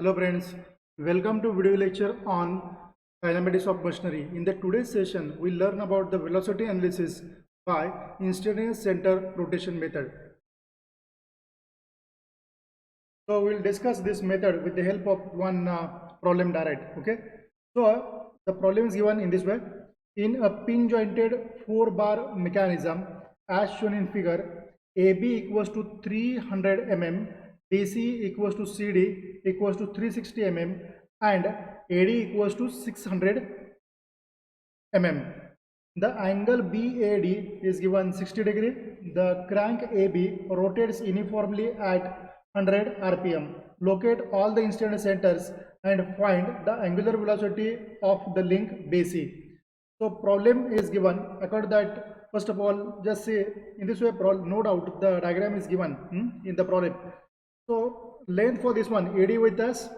Hello friends, welcome to video lecture on kinematics of machinery. In the today's session, we learn about the velocity analysis by instantaneous center rotation method. So we will discuss this method with the help of one problem direct. Okay. So the problem is given in this way. In a pin jointed 4-bar mechanism as shown in figure, AB equals to 300 mm, BC equals to CD equals to 360 mm and AD equals to 600 mm. The angle BAD is given 60 degree. The crank AB rotates uniformly at 100 rpm. Locate all the instantaneous centers and find the angular velocity of the link BC. So problem is given according to that. First of all, just say in this way, no doubt the diagram is given in the problem. So length for this one, AD with us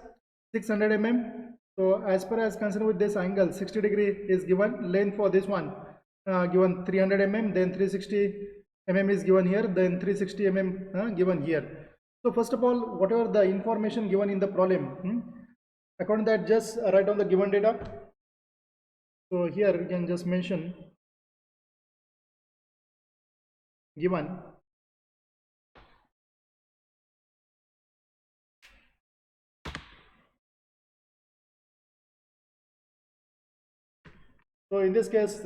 600 mm. So as per as concerned with this angle 60 degree is given. Length for this one given 300 mm, then 360 mm is given here, then 360 mm given here. So first of all, whatever the information given in the problem, according to that, just write down the given data. So here you can just mention given so in this case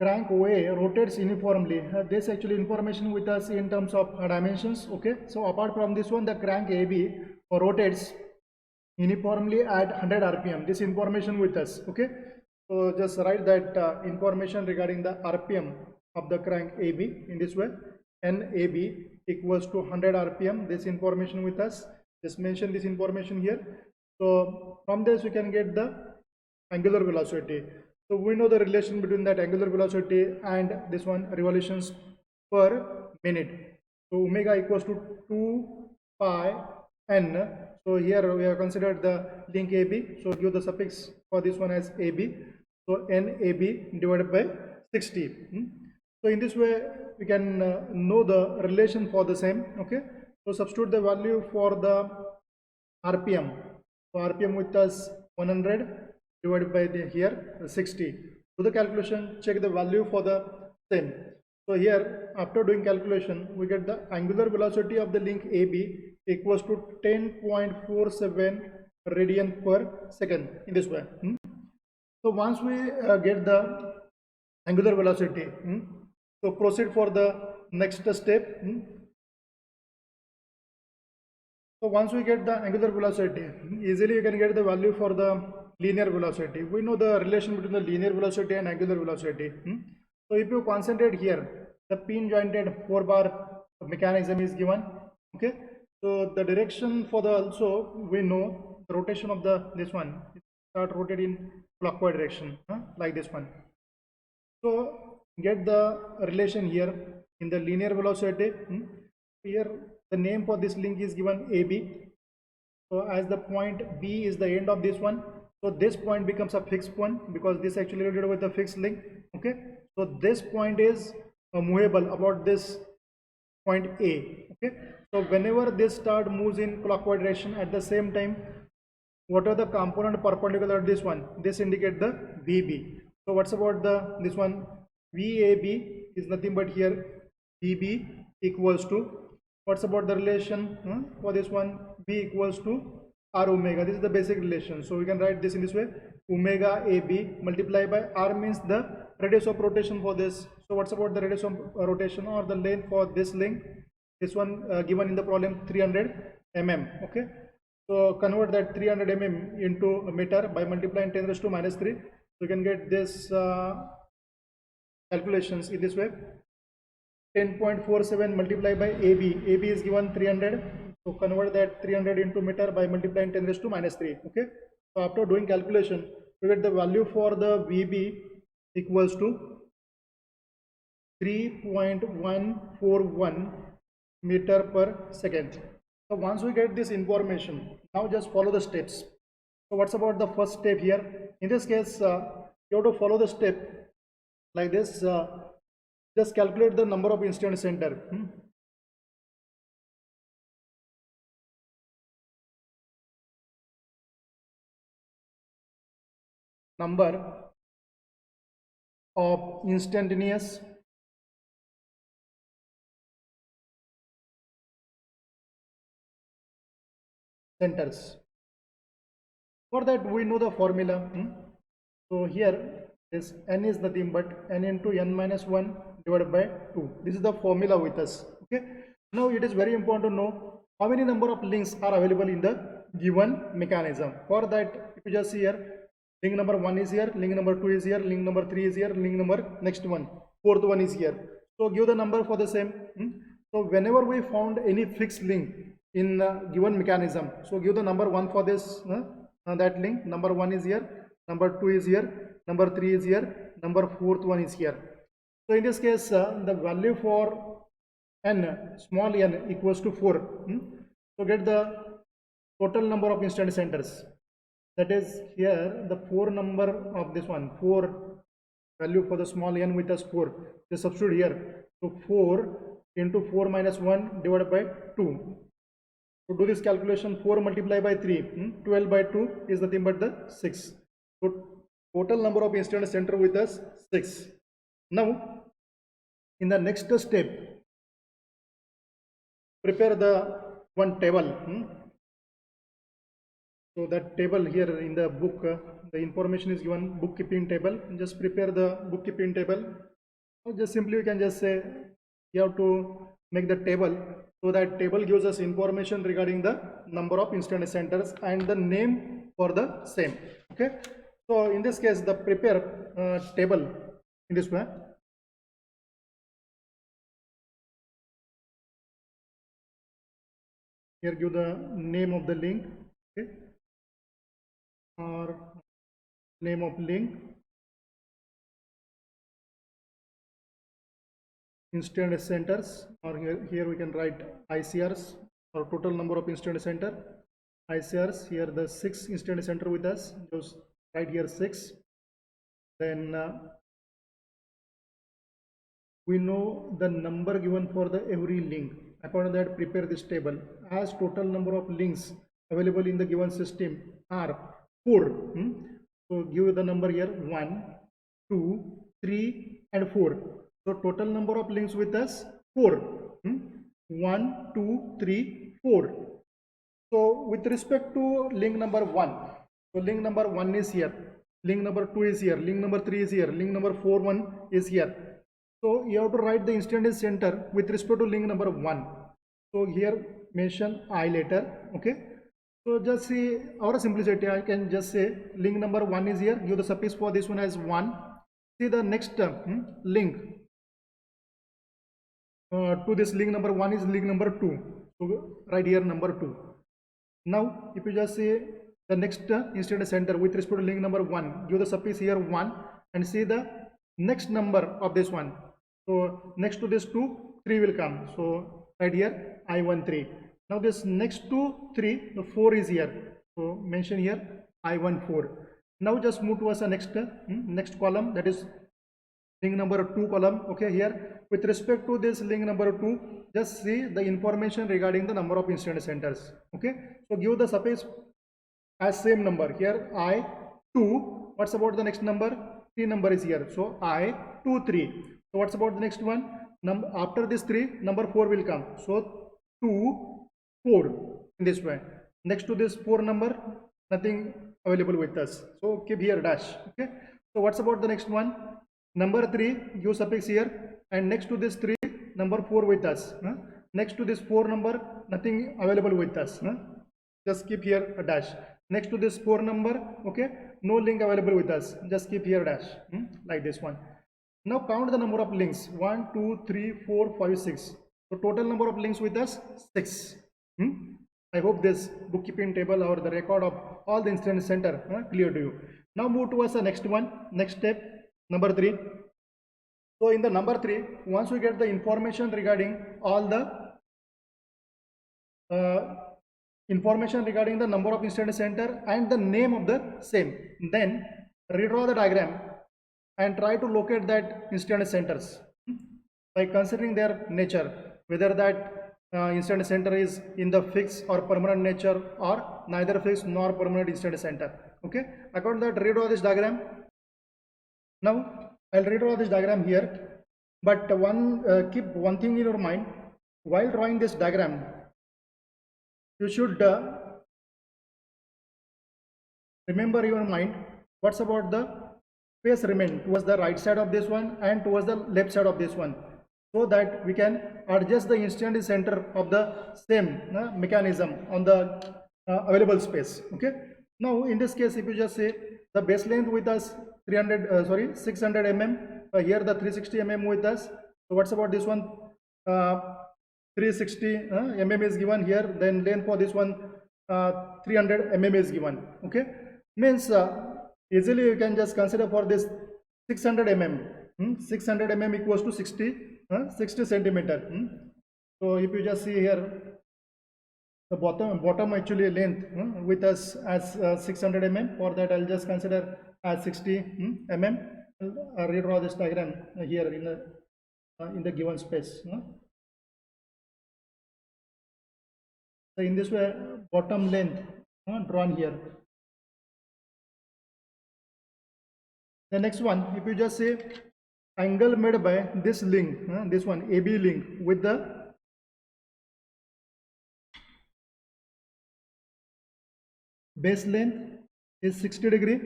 crank OA rotates uniformly. This actually information with us in terms of dimensions. Okay, so apart from this one, the crank AB rotates uniformly at 100 rpm. This information with us. Okay, so just write that information regarding the rpm of the crank AB in this way. NAB equals to 100 rpm. This information with us. Just mention this information here. So from this we can get the angular velocity. So we know the relation between that angular velocity and this one revolutions per minute. So omega equals to 2 pi n. So here we have considered the link AB. So give the suffix for this one as AB. So NAB divided by 60. So in this way we can know the relation for the same. Okay. So substitute the value for the RPM. So RPM with us 100 divided by the here 60. Do the calculation, check the value for the same. So here after doing calculation we get the angular velocity of the link AB equals to 10.47 radian per second in this way. So once we get the angular velocity, so proceed for the next step. So once we get the angular velocity, easily you can get the value for the linear velocity. We know the relation between the linear velocity and angular velocity. So if you concentrate here, the pin jointed 4-bar mechanism is given. Okay. So the direction for the also we know the rotation of the this one start rotate in clockwise direction like this one. So get the relation here in the linear velocity. Here the name for this link is given AB. So as the point B is the end of this one, so this point becomes a fixed point because this actually related with the fixed link. Okay, so this point is movable about this point A. Okay, so whenever this star moves in clockwise direction, at the same time what are the component perpendicular to this one, this indicate the VB. So what's about the this one, VAB is nothing but here VB equals to, what's about the relation for this one, B equals to R omega. This is the basic relation. So we can write this in this way, omega AB multiplied by R means the radius of rotation for this. So what's about the radius of rotation or the length for this link, this one given in the problem 300 mm. Okay, so convert that 300 mm into a meter by multiplying 10 raised to minus 3. So you can get this calculations in this way. 10.47 multiplied by AB. AB is given 300. So convert that 300 into meter by multiplying 10 raised to minus 3. Okay. So after doing calculation, we get the value for the VB equals to 3.141 meter per second. So once we get this information, now just follow the steps. So what's about the first step here? In this case, you have to follow the step like this. Just calculate the number of instant center. number of instantaneous centers. For that we know the formula. So here this n is nothing but n into n minus 1 divided by 2. This is the formula with us. Okay. Now it is very important to know how many number of links are available in the given mechanism. For that, if you just see here, link number 1 is here, link number 2 is here, link number 3 is here, link number next one, fourth one is here. So give the number for the same. So whenever we found any fixed link in given mechanism, so give the number 1 for this that link. Number 1 is here, number 2 is here, number 3 is here, number fourth one is here. So in this case, the value for n, small n, equals to 4. So get the total number of instant centers. That is here the 4 number of this one, 4 value for the small n with us 4. Just substitute here. So 4 into 4 minus 1 divided by 2. To do this calculation, 4 multiplied by 3, 12 by 2 is nothing but the 6. So total number of instant center with us 6. Now in the next step, prepare the one table. So that table here in the book, the information is given, bookkeeping table. Just prepare the bookkeeping table. Or just simply you can just say you have to make the table. So that table gives us information regarding the number of instant centers and the name for the same. Okay. So in this case, the prepare table in this way. Here give the name of the link. Okay. Or name of link, instant centers, or here we can write ICRs, or total number of instant center. ICRs, here the 6 instant center with us, just right here 6. Then we know the number given for the every link. According to that, prepare this table. As total number of links available in the given system are 4. So give the number here 1, 2, 3 and 4. So total number of links with us 4. 1, 2, 3, 4. So with respect to link number 1, so link number 1 is here, link number 2 is here, link number 3 is here, link number 4 1 is here. So you have to write the instant center with respect to link number 1. So here mention I later. Okay. So just see our simplicity, I can just say link number 1 is here, give the suffix for this one as 1. See the next link to this link number 1 is link number 2. So right here number 2. Now if you just say the next instant center with respect to link number 1, give the suffix here 1 and see the next number of this one. So next to this 2, 3 will come. So right here I13. Now this next to 3, the 4 is here. So mention here I14. Now just move towards the next column, that is link number 2 column. Okay, here with respect to this link number 2, just see the information regarding the number of instant centers. Okay, so give the suffix as same number here I2. What's about the next number? 3 number is here. So I23. So what's about the next one? After this 3, number 4 will come. So 2, 4 in this way. Next to this 4 number, nothing available with us. So keep here dash. Okay. So what's about the next one? Number 3, give suffix here, and next to this 3, number 4 with us. Next to this 4 number, nothing available with us. Just keep here a dash. Next to this 4 number, okay, no link available with us. Just keep here dash, like this one. Now count the number of links. 1, 2, 3, 4, 5, 6. So total number of links with us 6. I hope this bookkeeping table or the record of all the instant center clear to you. Now move towards the next one, next step, number 3. So in the number 3, once we get the information regarding all the information regarding the number of instant center and the name of the same, then redraw the diagram and try to locate that instant centers by considering their nature, whether that instant center is in the fixed or permanent nature or neither fixed nor permanent instant center. Okay, according to that, redraw this diagram. Now I'll redraw this diagram here, but keep one thing in your mind while drawing this diagram. You should remember your mind what's about the space remain towards the right side of this one and towards the left side of this one, so that we can adjust the instantaneous center of the same mechanism on the available space. Okay, now in this case, if you just say the base length with us 600 mm, here the 360 mm with us. So what's about this one? 360 mm is given here, then length for this one 300 mm is given. Okay, means easily you can just consider for this 600 mm. 600 mm equals to 60 centimeter. So if you just see here, the bottom actually length with us as 600 mm. For that, I'll just consider as 60 mm. I'll redraw this diagram here in the given space. So in this way, bottom length drawn here. The next one, if you just say angle made by this link, this one AB link with the base length is 60 degree.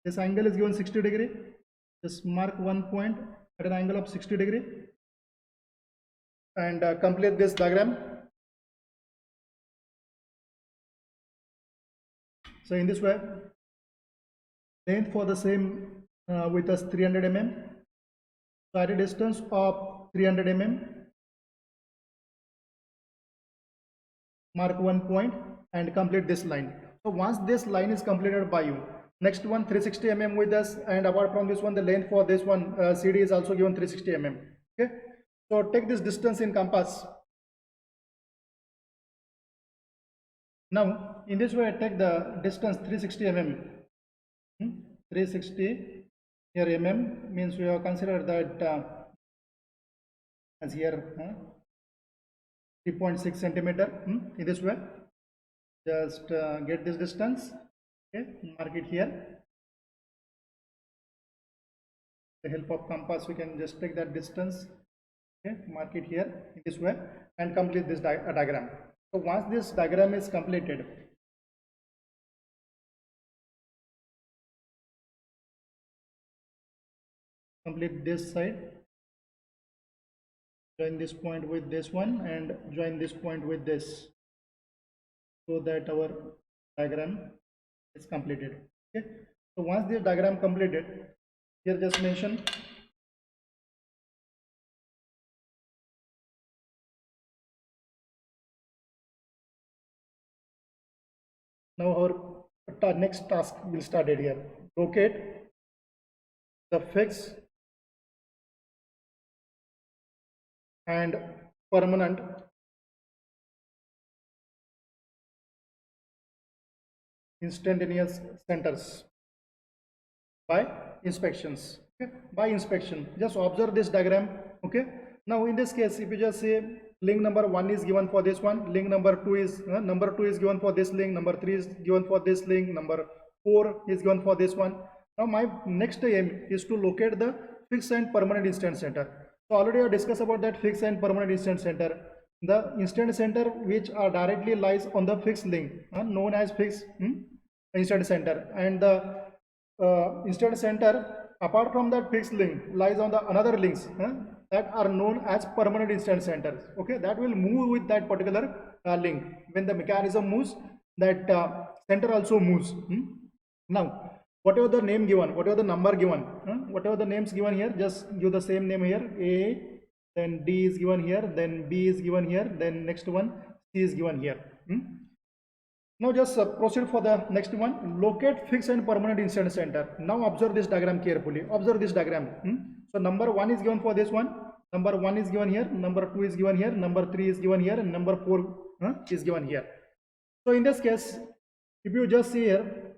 This angle is given 60 degree. Just mark one point at an angle of 60 degree and complete this diagram. So in this way, length for the same with us 300 mm. So at a distance of 300 mm, mark one point and complete this line. So once this line is completed by you, next one 360 mm with us, and apart from this one, the length for this one CD is also given 360 mm. Okay, so take this distance in compass. Now in this way, I take the distance 360 mm. 360 here mm means we have considered that as here 3.6 centimeter. In this way, just get this distance. Okay, mark it here. With the help of compass, we can just take that distance. Okay, mark it here in this way and complete this diagram. So once this diagram is completed, complete this side, join this point with this one and join this point with this, so that our diagram is completed. Okay, so once this diagram completed, here just mention now our next task will start here. Locate the fixed and permanent instantaneous centers by inspections. Okay, by inspection, just observe this diagram. Okay, now in this case, if you just say link number 1 is given for this one, link number 2 is given for this link, number 3 is given for this link, number 4 is given for this one. Now my next aim is to locate the fixed and permanent instant center. So already I discussed about that fixed and permanent instant center. The instant center which are directly lies on the fixed link known as fixed instant center, and the instant center apart from that fixed link lies on the another links that are known as permanent instant centers. Okay, that will move with that particular link. When the mechanism moves, that center also moves. Now whatever the name given, whatever the number given, whatever the names given here, just give the same name here. A, then D is given here, then B is given here, then next one C is given here. Now just proceed for the next one. Locate fixed and permanent instant center. Now observe this diagram carefully. Observe this diagram. So number 1 is given for this one. Number 1 is given here. Number 2 is given here. Number 3 is given here. And number 4 is given here. So in this case, if you just see here,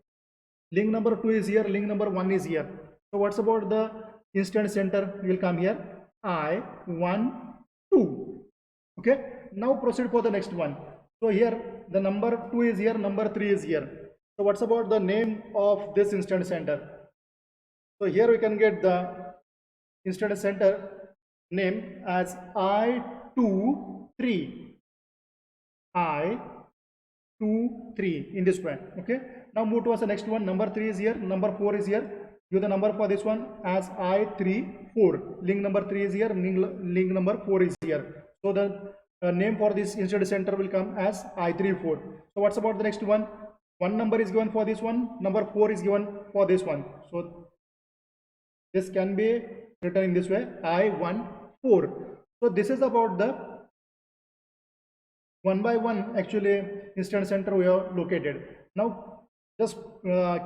link number 2 is here. Link number 1 is here. So what's about the instant center? Will come here. I 1 2. Okay. Now proceed for the next one. So here the number 2 is here, number 3 is here. So what's about the name of this instance center? So here we can get the instance center name as I23. I23 in this way. Okay. Now move towards the next one. Number 3 is here. Number 4 is here. Give the number for this one as I34. Link number 3 is here. Link number 4 is here. So the name for this instance center will come as I34. So what's about the next one? One number is given for this one. Number 4 is given for this one. So this can be written in this way, I14. So this is about the one by one actually instance center we have located. Now just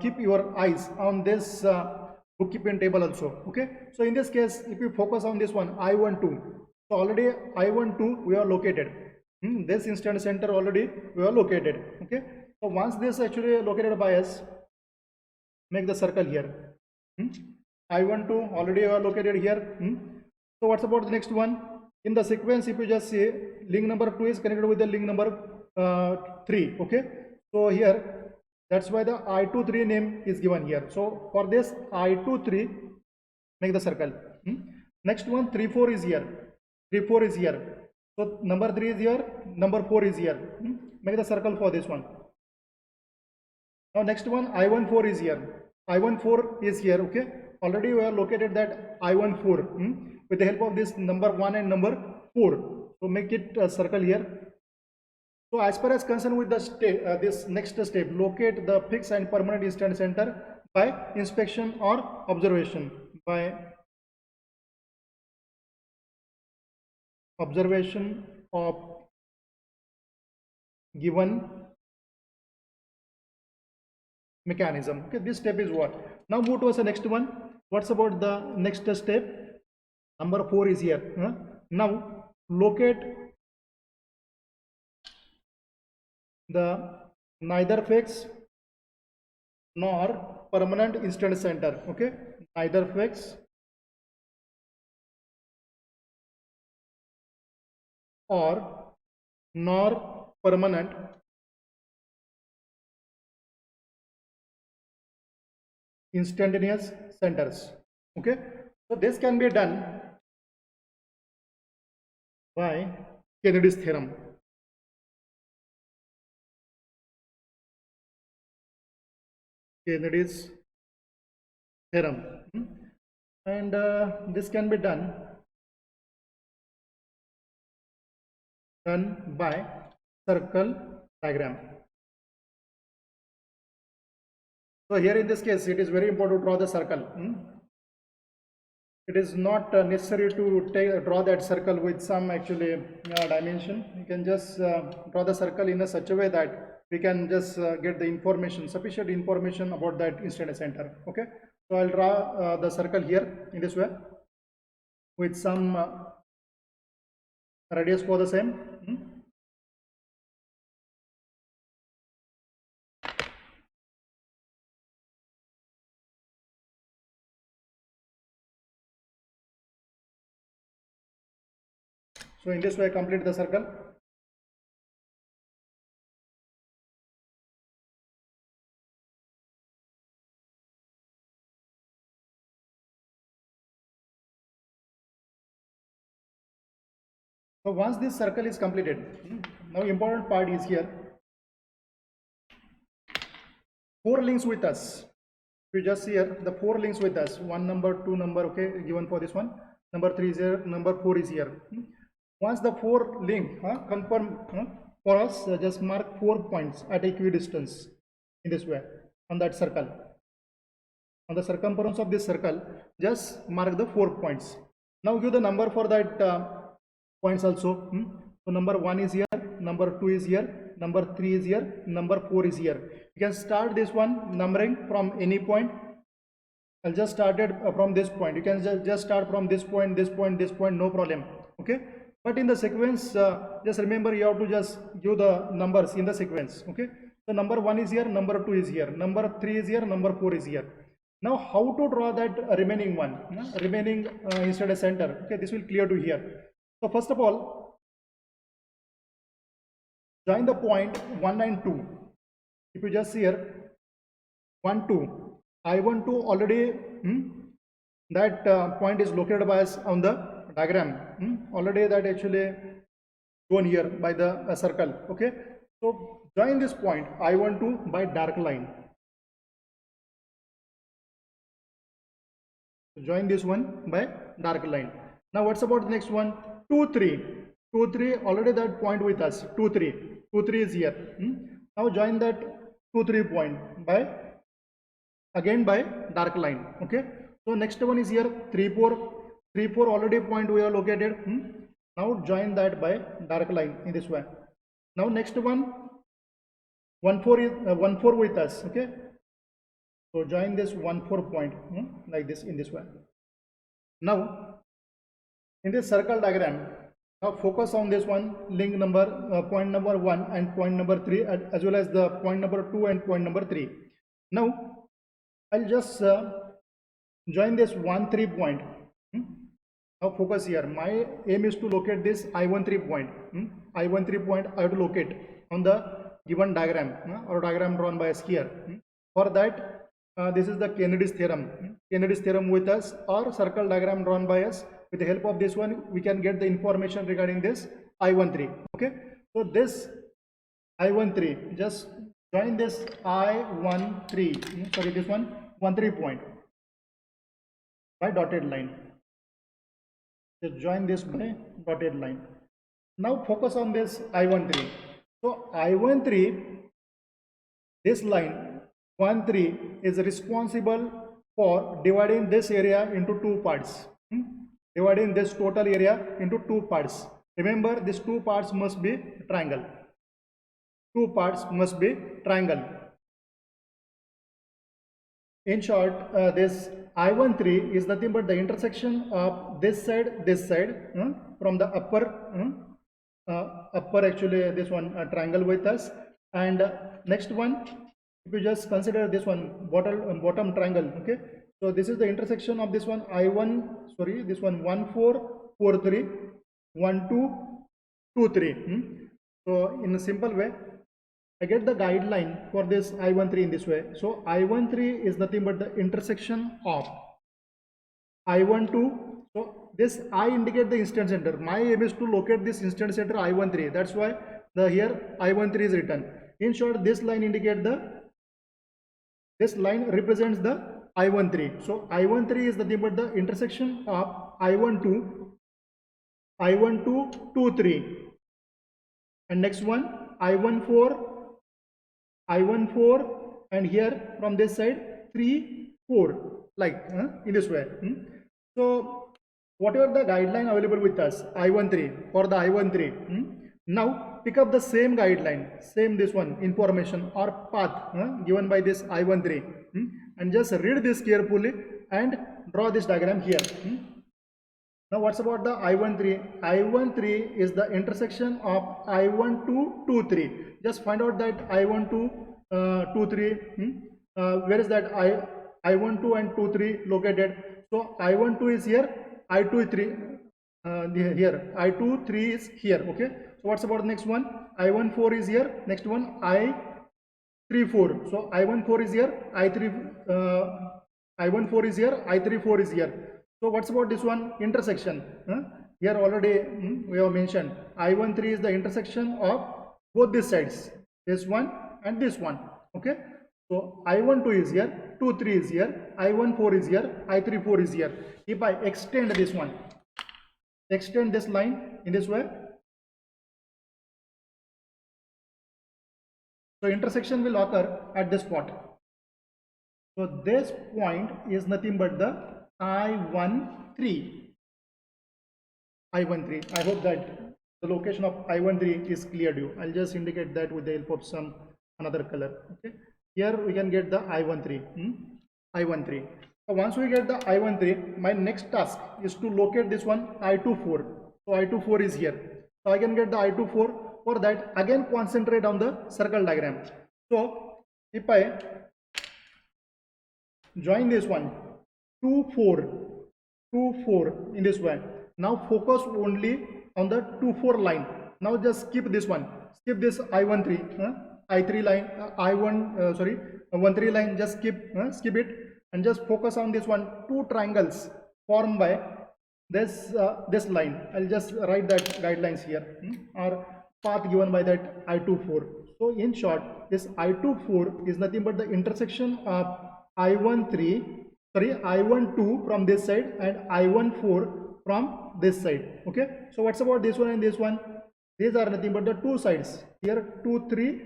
keep your eyes on this bookkeeping table also. Okay. So in this case, if you focus on this one, I12. So already I12 we are located. This instance center already we are located. Okay. So once this actually located by us, make the circle here. I12 already are located here. So what's about the next one? In the sequence, if you just see, link number 2 is connected with the link number 3. Okay. So here, that's why the I23 name is given here. So for this I23, make the circle. Next one, 34 is here. 34 is here. So number 3 is here. Number 4 is here. Make the circle for this one. Now next one, I14 is here. I14 is here. Okay. Already we have located that I14 with the help of this number 1 and number 4. So make it a circle here. So as far as concerned with the this next step, locate the fixed and permanent instance center by inspection or observation. By observation of given mechanism. Okay, this step is what? Now move towards the next one. What's about the next step? Number 4 is here. Now locate the neither fixed nor permanent instance center. Okay, neither fixed or nor permanent instantaneous centers. Okay, so this can be done by Kennedy's theorem. Kennedy's theorem, and this can be done by circle diagram. So here in this case, it is very important to draw the circle. It is not necessary to draw that circle with some actually dimension. You can just draw the circle in a such a way that we can just get the information, sufficient information about that instance center. Okay, so I'll draw the circle here in this way with some radius for the same. So in this way, complete the circle. So once this circle is completed, now important part is here. 4 links with us. If you just see here, the 4 links with us. 1 number, 2 number, okay, given for this one. Number 3 is here, number 4 is here. Once the 4 link confirm for us, just mark 4 points at equidistance in this way on that circle. On the circumference of this circle, just mark the 4 points. Now give the number for that points also. So number 1 is here, number 2 is here, number 3 is here, number 4 is here. You can start this one numbering from any point. I'll just start it from this point. You can just start from this point, this point, this point, no problem. Okay. But in the sequence, just remember you have to just give the numbers in the sequence. Okay. So number 1 is here, number 2 is here, number 3 is here, number 4 is here. Now how to draw that remaining one, remaining instance center? Okay, this will clear to here. So first of all, join the point 1 and 2. If you just see here, 1 2 I1 2 already that point is located by us on the diagram. Already that actually shown here by the circle. Okay, so join this point I1 2 by dark line. Join this one by dark line. Now what's about the next one? 2 3 2 3 already that point with us. 2 3 2 3 is here. Now join that 2 3 point by again by dark line. Okay, so next one is here 3 4 3 4 already point we are located. Now join that by dark line in this way. Now next one 1 4 is 1 4 with us. Okay, so join this 1 4 point like this in this way. Now in this circle diagram, now focus on this one link number point number 1 and point number 3 as well as the point number 2 and point number 3. Now I'll just join this 1 3 point. Now focus here. My aim is to locate this I13 point. I13 point I have to locate on the given diagram or diagram drawn by us here. For that this is the Kennedy's theorem. Kennedy's theorem with us or circle diagram drawn by us. With the help of this one we can get the information regarding this I13. Okay, so this I13, just join this I13, sorry this one 13 point by dotted line. Just join this by dotted line. Now focus on this I13. So I13, this line 13 is responsible for dividing this area into two parts. Dividing this total area into two parts. Remember, these two parts must be triangle. Two parts must be triangle. In short, this I13 is nothing but the intersection of this side from the upper actually this one triangle with us, and next one if you just consider this one bottom triangle. Okay, so this is the intersection of this one this one 1 4 4 3 1 2 2 3. So in a simple way I get the guideline for this I13 in this way. So I13 is nothing but the intersection of I12. So this I indicate the instant center. My aim is to locate this instant center I13. That's why the here I13 is written. In short, this line indicate this line represents the I13. So I13 is nothing but the intersection of I12 2 3, and next one I14 and here from this side 3 4 like in this way. So whatever the guideline available with us I13 for the I13, now pick up the same guideline, same this one information or path given by this I13, and just read this carefully and draw this diagram here. Now what's about the I13? I13 is the intersection of I12 2 3. Just find out that I12 2 3 where is that I12 and 2 3 located. So I12 is here, I2 3 here, I2 3 is here. Okay, so what's about the next one? I14 is here, next one I34. So I14 is here, I14 is here, I34 is here. So what's about this one? Intersection. Here already we have mentioned I13 is the intersection of both these sides, this one and this one. Okay, so I12 is here, 2 3 is here, I14 is here, I34 is here. If I extend this one, extend this line in this way, so intersection will occur at this spot. So this point is nothing but the I13. I hope that the location of I13 is clear to you. I'll just indicate that with the help of some another color. Okay, here we can get the I13. So once we get the I13, my next task is to locate this one I24. So I24 is here. So I can get the I24. For that, again concentrate on the circle diagram. So if I join this one 2 4 in this way, now focus only on the 2 4 line. Now just skip this one, skip this I13, I3 line, I1, sorry, 1 3 line, just skip it and just focus on this one. Two triangles formed by this line. I'll just write that guidelines here, or path given by that I24. So in short, this I24 is nothing but the intersection of I12 from this side and I14 from this side. Okay, so what's about this one and this one? These are nothing but the two sides. Here 2 3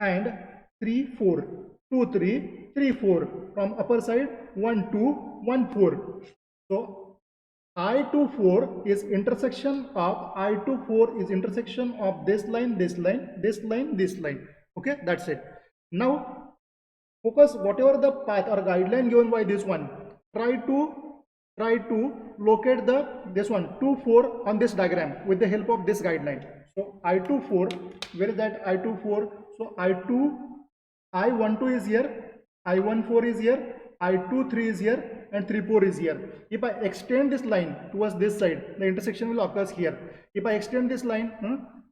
and 3 4. 2 3 3 4 from upper side, 1 2 1 4. So I24 is intersection of this line, this line, this line, this line. Okay, that's it. Now focus whatever the path or guideline given by this one. Try to locate this one 2 4 on this diagram with the help of this guideline. So I24, where is that I24? So I12 is here, I14 is here, I23 is here, and 34 is here. If I extend this line towards this side, the intersection will occur here. If I extend this line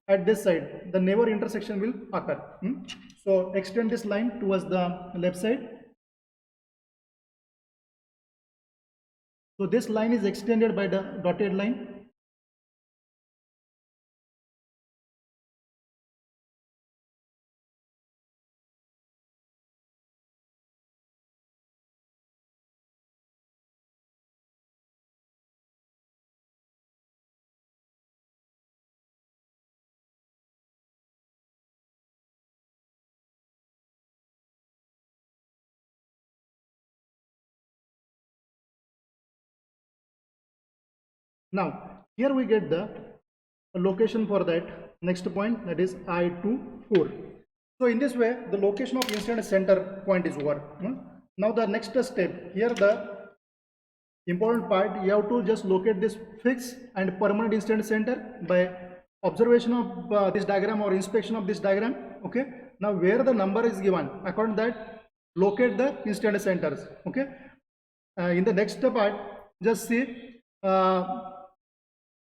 at this side, the neighbor intersection will occur. So extend this line towards the left side. So this line is extended by the dotted line. Now here we get the location for that next point, that is I24. So in this way the location of incident center point is over. Now the next step, here the important part, you have to just locate this fixed and permanent incident center by observation of this diagram or inspection of this diagram. Okay, now where the number is given, according to that locate the incident centers. Okay, in the next part just see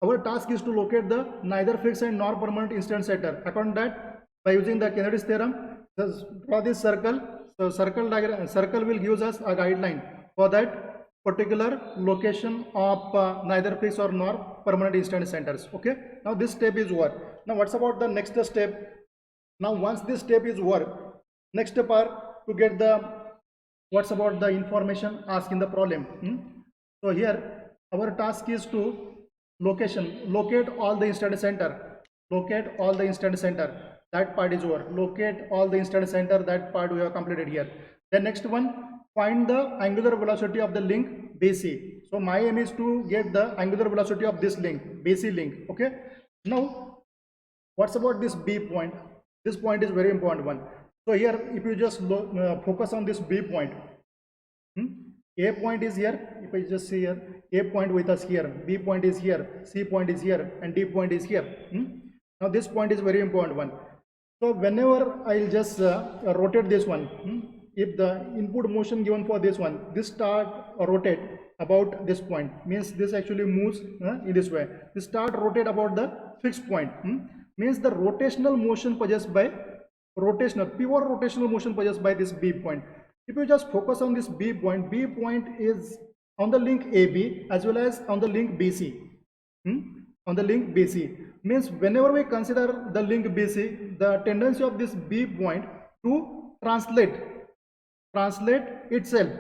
our task is to locate the neither fixed and nor permanent incident center. According to that, by using the Kennedy's theorem, just draw this circle. So circle will give us a guideline for that particular location of neither fixed or nor permanent incident centers. Okay, now this step is over. Now what's about the next step? Now once this step is over, next step are to get the what's about the information asked in the problem. So here our task is to locate all the incident center. Locate all the incident center. That part is over. Locate all the incident center. That part we have completed here. The next one, find the angular velocity of the link BC. So my aim is to get the angular velocity of this link, BC link. Okay. Now, what's about this B point? This point is very important one. So here, if you just focus on this B point, A point is here. If I just see here, A point with us here, B point is here, C point is here, and D point is here. Now this point is very important one. So whenever I'll just rotate this one, if the input motion given for this one, this start rotate about this point, means this actually moves in this way. This start rotate about the fixed point, means the rotational motion possessed by pure rotational motion possessed by this B point. If you just focus on this B point is on the link AB as well as on the link BC. On the link BC means whenever we consider the link BC, the tendency of this B point to translate itself.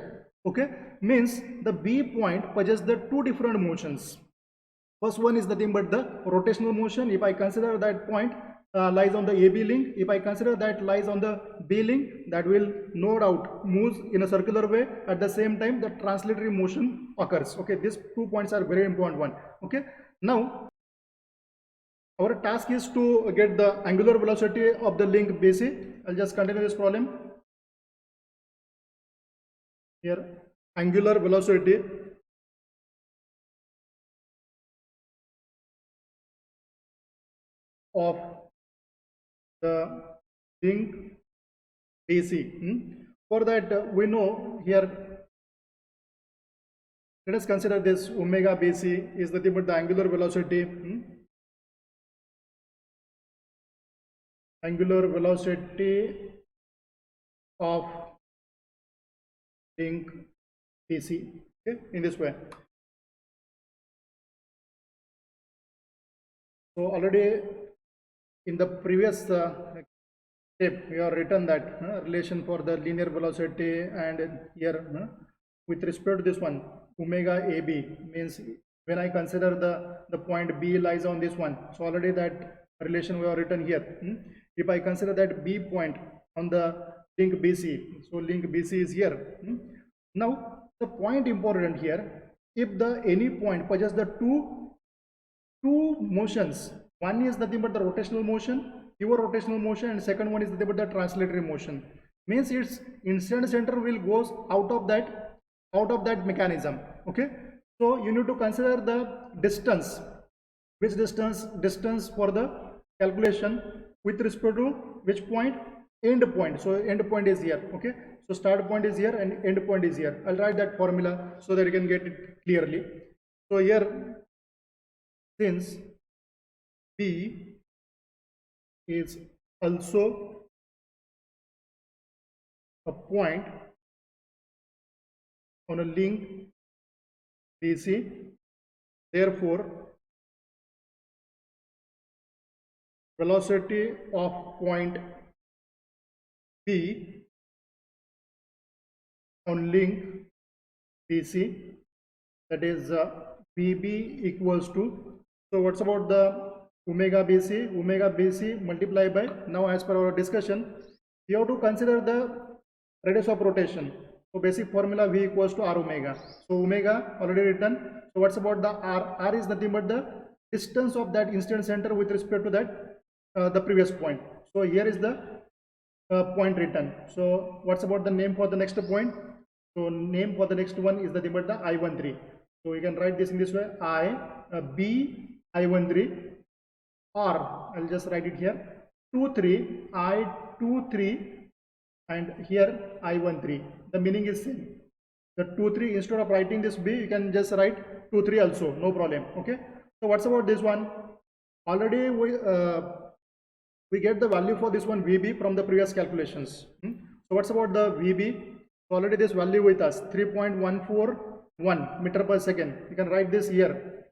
Okay, means the B point possesses the two different motions. First one is nothing but the rotational motion. If I consider that point lies on the AB link, if I consider that lies on the B link, that will no doubt moves in a circular way. At the same time, the translatory motion occurs. Okay, these 2 points are very important one. Okay, now our task is to get the angular velocity of the link BC. I'll just continue this problem. Here, angular velocity of the link BC. For that, we know here, let us consider this omega BC is nothing but the angular velocity angular velocity of link BC, okay, in this way. So already in the previous step we have written that relation for the linear velocity, and here with respect to this one omega AB means when I consider the point B lies on this one, so already that relation we have written here. If I consider that B point on the link BC, so link BC is here. Now the point important here, if the any point possesses the two motions, one is nothing but the rotational motion, your rotational motion, and second one is nothing but the translatory motion, means its incident center will goes out of that mechanism. Okay, so you need to consider the distance, which distance for the calculation with respect to which point, end point. So end point is here. Okay, so start point is here and end point is here. I'll write that formula so that you can get it clearly. So here, since B is also a point on a link BC, therefore velocity of point B on link BC, that is BB equals to, so what's about the omega BC multiplied by, now as per our discussion you have to consider the radius of rotation, so basic formula V equals to R omega, so omega already written. So what's about the R is nothing but the distance of that incident center with respect to that the previous point. So here is the point written. So what's about the name for the next point? So name for the next one is nothing but the I13. So you can write this in this way, B I13, or I'll just write it here 23 I23, and here I13. The meaning is same. The 23, instead of writing this B, you can just write 23 also, no problem. Okay. So what's about this one? Already we get the value for this one VB from the previous calculations. So what's about the VB? So already this value with us 3.141 meter per second. You can write this here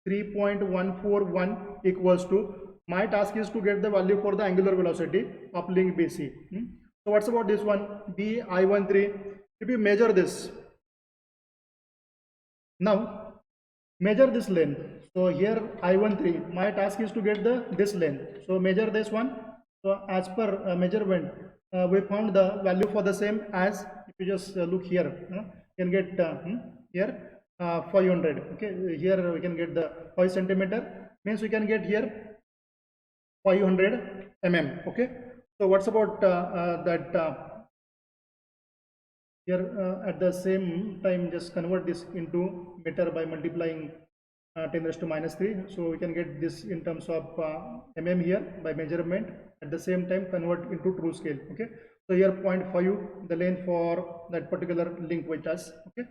3.141 equals to, my task is to get the value for the angular velocity of link BC. So what's about this one B I13? If you measure this, now measure this length. So here I13, my task is to get this length. So measure this one. So as per measurement, we found the value for the same as, if you just look here, you can get here 500. Okay, here we can get the 5 centimeter, means we can get here 500 mm. Okay, so what's about that here at the same time, just convert this into meter by multiplying 10 raised to minus 3. So we can get this in terms of mm here by measurement. At the same time, convert into true scale. Okay, so here 0.5 the length for that particular link with us. Okay,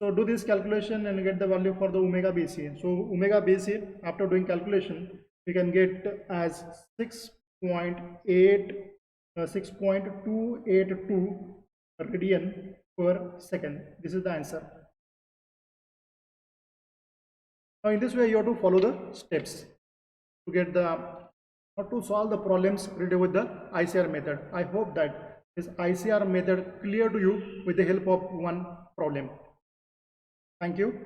so do this calculation and get the value for the omega BC. So omega BC, after doing calculation, we can get as 6.282 radian per second. This is the answer. Now in this way you have to follow the steps to get the, or to solve the problems related with the ICR method. I hope that this ICR method clear to you with the help of one problem. Thank you.